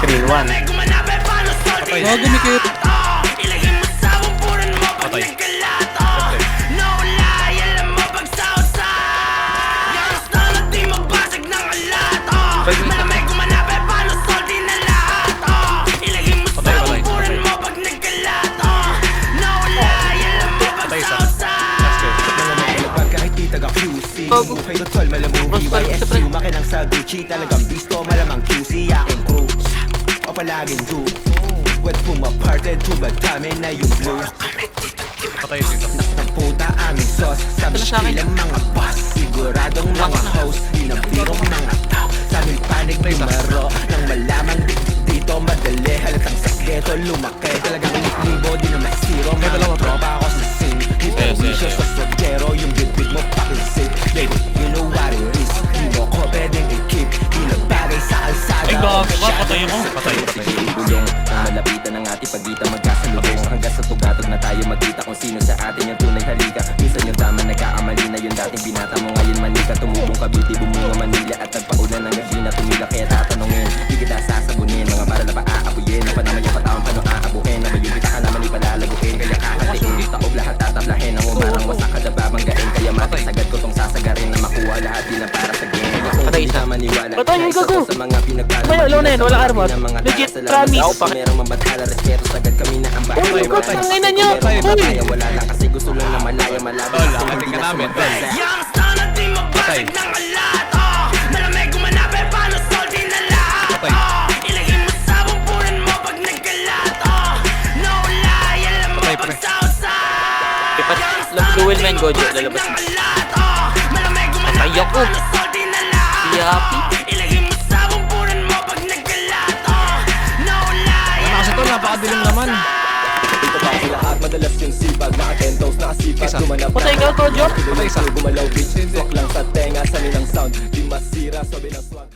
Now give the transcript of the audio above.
Screen 1. Oh, gumikit. Patay. Patay isa. Kahit di taga-QC Buhay ko tol, malamuhi YSU Makinang sa Gucci Talagang bisto, malamang QC Aking crew O palaging do Wet pumaparted Tumadami na yung blue Patay isa. Ng puta aming sauce Sabi silang mga boss Siguradong mga host Inabirong mga tao Sa aming panig lumaro Nang malamang dito madali Halatang sakreto lumaki Talagang libo di na may zero Mga tropa ako sa scene Hiperwisyo sa sodyero Yung bibig mo pakisid Baby, you know what it is Di mo ko pwedeng i-keep Di na bagay sa kalsada Ay, gago ba? Patay mo. Patay. Bulong na malapitan ng ating pagitan magkasalubong hanggang sa tugatog na tayo magkita kung sino sa atin yung tunay halika. Minsan yung tama nagkaamali na yung dating binata mo ngayon manika tumubong kabiti bumunga Manila at nagpaulan ng gabi na tumila kaya tatanungin di kita sasagunin mga para na paaapuyin na pa naman yung patawang paano aabuhin na yung kita ka naman ipalalaguin kaya kakatiin taob lahat tatablahin ang umarang wasak kada babanggain kaya matasagad ko tong sasagarin na makuha lahat di lang para sa game Patay isa. maniwala Patay, yung gago. sa mga pinagkala May alaw na yun, wala armor. Legit, promise. merong mabatala respeto sagad kami na ang bahay. Oh my God, ang ina nyo. Kaya wala lang kasi gusto lang na malaya malabo. Tol, ating ka namin, tol. Patay. Patay. Patay, pre. Ipat, duel man, Gojo, lalabas mo. Patay ako. Si Happy. Kasi to, napakadilim naman. Dito pa sila at madalas yung sibag. Naka 10 toes, nakasipag. Isa. Gumanap Patay ka, Gojo. Patay isa. Gumalaw bitch. Swak lang sa tenga sa nilang sound. Di masira, sabi ng swag.